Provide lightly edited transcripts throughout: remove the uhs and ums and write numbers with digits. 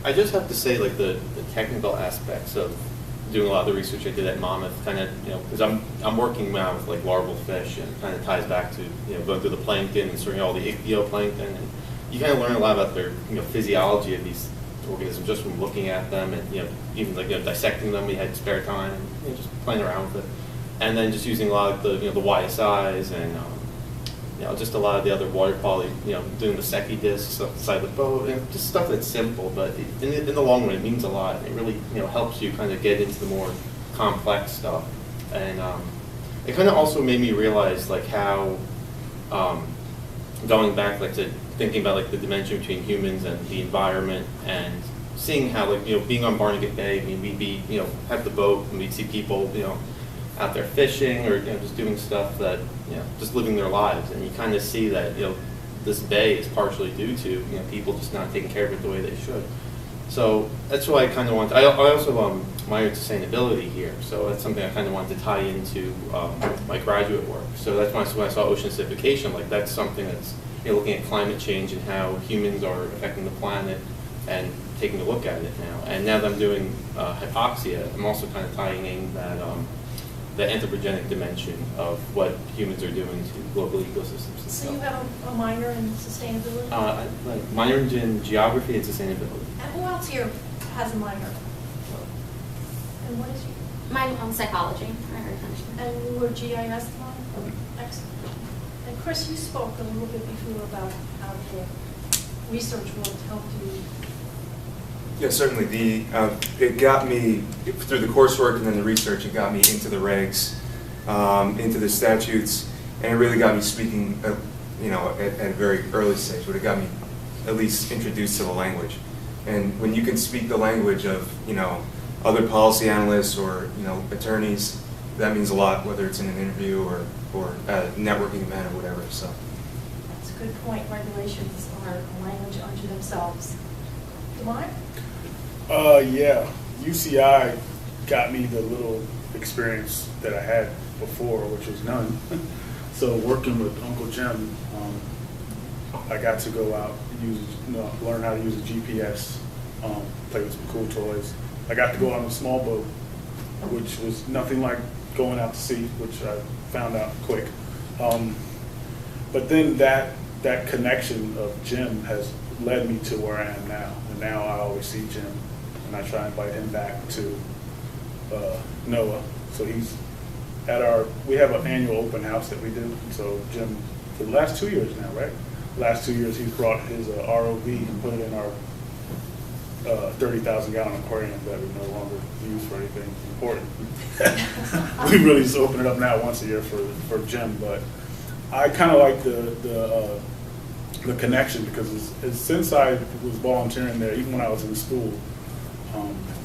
I just have to say, like, the technical aspects of doing a lot of the research I did at Monmouth, kind of, you know, because I'm working now with like larval fish, and it kind of ties back to, you know, going through the plankton and sorting all the ichthyoplankton, and you kind of learn a lot about their, you know, physiology of these organisms just from looking at them, and, you know, even like, you know, dissecting them. We had spare time, and, you know, just playing around with it, and then just using a lot of the, you know, the YSIs and you know, just a lot of the other water quality, you know, doing the Secchi discs outside the boat, and just stuff that's simple, but in the long run, it means a lot. And it really, you know, helps you kind of get into the more complex stuff. And it kind of also made me realize, like, how, going back, like, to thinking about, like, the dimension between humans and the environment, and seeing how, like, you know, being on Barnegat Bay, I mean, we'd be, you know, have the boat, and we'd see people, you know, out there fishing, or, you know, just doing stuff that, you know, just living their lives, and you kind of see that, you know, this bay is partially due to, you know, people just not taking care of it the way they should. So that's why I kind of want. I also minored sustainability here, so that's something I kind of wanted to tie into my graduate work. So that's when I saw ocean acidification. Like, that's something that's, you know, looking at climate change and how humans are affecting the planet, and taking a look at it now. And now that I'm doing hypoxia, I'm also kind of tying in that. The anthropogenic dimension of what humans are doing to global ecosystems. So you have a minor in sustainability? I minored in geography and sustainability. And who else here has a minor? And what is your? Mine on psychology. And you were GIS one? Excellent. And Chris, you spoke a little bit before about how the research will help you. Yeah, certainly. It got me, through the coursework and then the research, it got me into the regs, into the statutes, and it really got me speaking, you know, at a very early stage, but it got me at least introduced to the language. And when you can speak the language of, you know, other policy analysts or, you know, attorneys, that means a lot, whether it's in an interview or at a networking event or whatever. So That's a good point. Regulations are a language unto themselves. Demar? Yeah, UCI got me the little experience that I had before, which was none. So working with Uncle Jim, I got to go out, learn how to use a GPS, play with some cool toys. I got to go on a small boat, which was nothing like going out to sea, which I found out quick. But then that connection of Jim has led me to where I am now. And now I always see Jim, and I try and invite him back to NOAA. So he's at we have an annual open house that we do. So Jim, for the last 2 years now, right? Last 2 years he's brought his ROV and put it in our 30,000-gallon aquarium that we no longer use for anything important. We really just open it up now once a year for Jim. But I kind of like the connection, because since I was volunteering there, even when I was in school,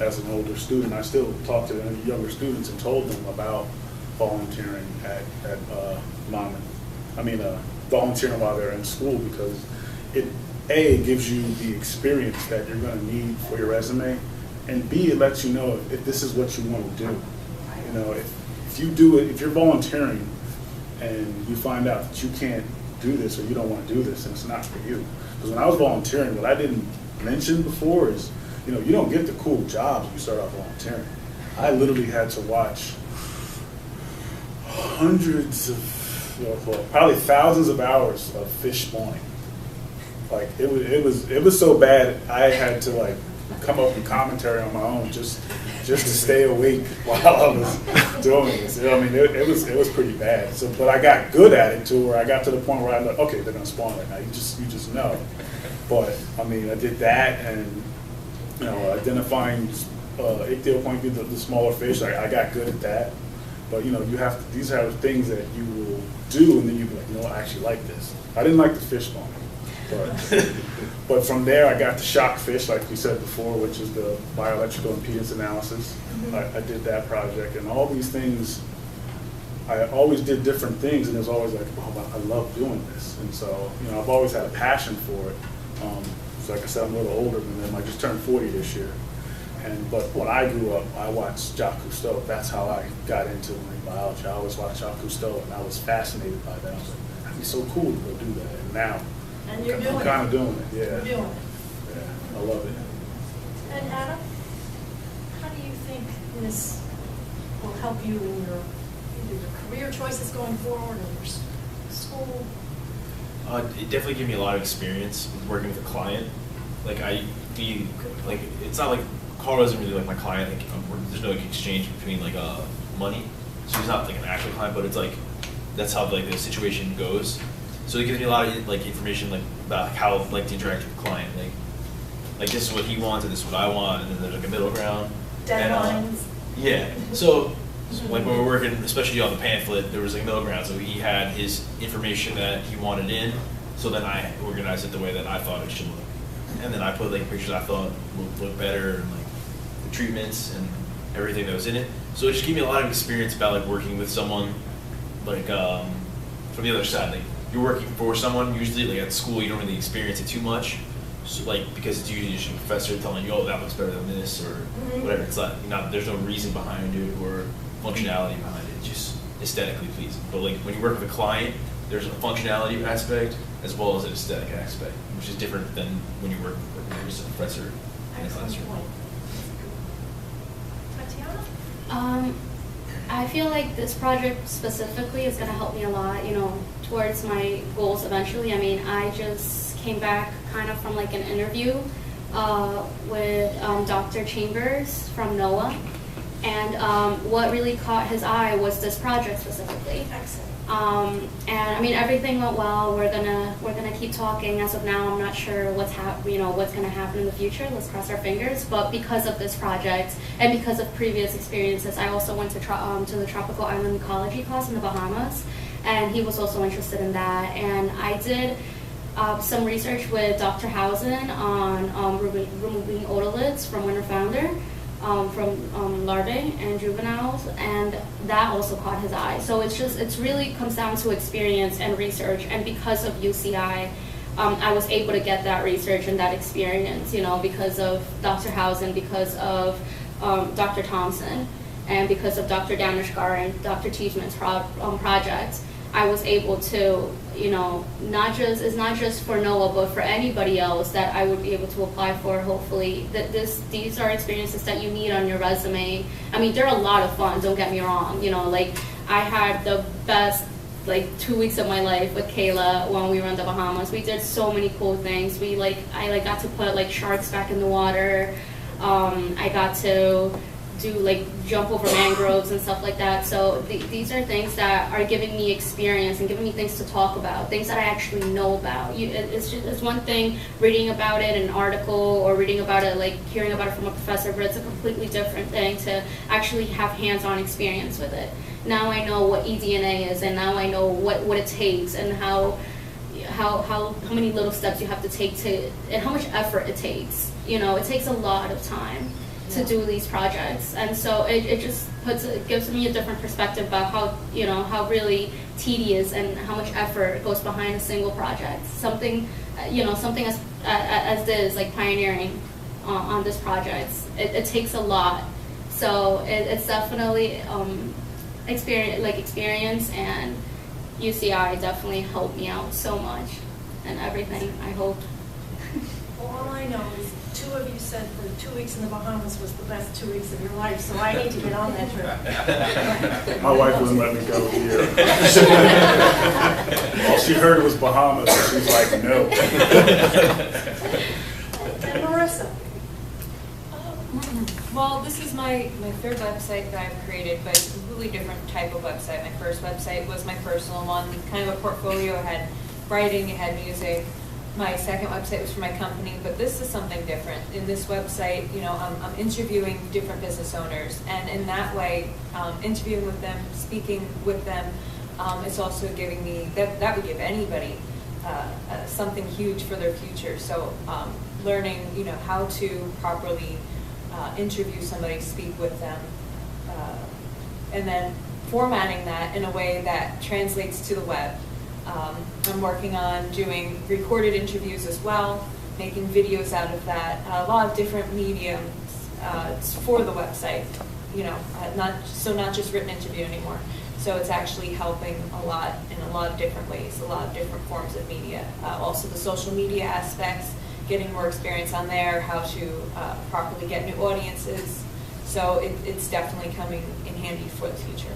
as an older student, I still talked to the younger students and told them about volunteering at Monmouth. I mean, volunteering while they're in school, because it gives you the experience that you're going to need for your resume, and B, it lets you know if this is what you want to do. You know, if you do it, if you're volunteering and you find out that you can't do this or you don't want to do this and it's not for you. Because when I was volunteering, what I didn't mention before is, you know, you don't get the cool jobs when you start off volunteering. I literally had to watch hundreds of, well, probably thousands of hours of fish spawning. Like it was so bad I had to like come up with commentary on my own just to stay awake while I was doing this. You know, I mean, it was pretty bad. So, but I got good at it too, where I got to the point where I like, okay, they're gonna spawn right now. You just know. But I mean, I did that, and you know, identifying ichthyoplankton, the smaller fish. I got good at that. But you know, you have to, these are things that you will do, and then you'll be like, you know, I actually like this. I didn't like the fish spawning. But from there, I got to shock fish, like we said before, which is the bioelectrical impedance analysis. I did that project, and all these things, I always did different things, and it was always like, oh, I love doing this. And so, you know, I've always had a passion for it. So like I said, I'm a little older than them. I just turned 40 this year. But when I grew up, I watched Jacques Cousteau. That's how I got into marine biology. I always watched Jacques Cousteau, and I was fascinated by that. I was like, that'd be so cool to go do that. And now, And you're I'm doing kind of doing it, yeah. You're doing it. Yeah, I love it. And Adam, how do you think this will help you in your either your career choices going forward or your school? It definitely gave me a lot of experience with working with a client. Like it's not like Carl isn't really like my client. Like there's no like exchange between like money. So he's not like an actual client, but it's like that's how like the situation goes. So it gives me a lot of like information like about how like to interact with the client. Like this is what he wants and this is what I want, and then there's like a middle ground. Deadlines. Yeah. So like when we were working, especially on the pamphlet, there was like middle ground. So he had his information that he wanted in. So then I organized it the way that I thought it should look, and then I put like pictures I thought would look better, and like the treatments and everything that was in it. So it just gave me a lot of experience about like working with someone, like from the other side. Like you're working for someone usually. Like at school, you don't really experience it too much. So like because it's usually just a professor telling you, oh, that looks better than this or whatever. It's like there's no reason behind it or functionality behind it. It's just aesthetically pleasing. But like when you work with a client, there's a functionality aspect as well as an aesthetic aspect, which is different than when you work with a professor in a classroom. Tatiana? I feel like this project specifically is going to help me a lot, towards my goals eventually. I mean, I just came back kind of from like an interview with Dr. Chambers from NOAA, and what really caught his eye was this project specifically. Excellent. And I mean, everything went well. We're gonna keep talking. As of now, I'm not sure what's gonna happen in the future. Let's cross our fingers. But because of this project and because of previous experiences, I also went to the tropical island ecology class in the Bahamas, and he was also interested in that. And I did some research with Dr. Housen on removing otoliths from winter flounder. From larvae and juveniles, and that also caught his eye. So it's really comes down to experience and research, and because of UCI, I was able to get that research and that experience, because of Dr. Housen, because of Dr. Thompson, and because of Dr. Danishkar and Dr. Teachman's project. I was able to, not just for NOAA, but for anybody else that I would be able to apply for, hopefully. These are experiences that you need on your resume. I mean, they're a lot of fun, don't get me wrong. Like, I had the best, 2 weeks of my life with Kayla when we were in the Bahamas. We did so many cool things. I got to put, sharks back in the water. I got to do jump over mangroves and stuff like that. So these are things that are giving me experience and giving me things to talk about, things that I actually know about. It's one thing reading about it in an article or reading about it, hearing about it from a professor, but it's a completely different thing to actually have hands-on experience with it. Now I know what eDNA is, and now I know what it takes, and how many little steps you have to take and how much effort it takes. It takes a lot of time to do these projects, and so it just gives me a different perspective about how really tedious and how much effort goes behind a single project. Something as this, like pioneering on this project, it takes a lot. So it's definitely experience, and UCI definitely helped me out so much and everything, I hope. Well, all I know is 2 of you said the 2 weeks in the Bahamas was the best 2 weeks of your life, so I need to get on that trip. My wife wouldn't let me go here. All she heard was Bahamas, and she was like, no. And Marissa? Well, this is my third website that I've created, but it's a completely different type of website. My first website was my personal one, kind of a portfolio. It had writing, it had music. My second website was for my company, but this is something different. In this website, I'm interviewing different business owners, and in that way, interviewing with them, speaking with them, it's also giving me, that would give anybody something huge for their future. So learning, how to properly interview somebody, speak with them, and then formatting that in a way that translates to the web. I'm working on doing recorded interviews as well, making videos out of that, a lot of different mediums for the website, not just written interview anymore. So it's actually helping a lot in a lot of different ways, a lot of different forms of media. Also the social media aspects, getting more experience on there, how to properly get new audiences. So it's definitely coming in handy for the future.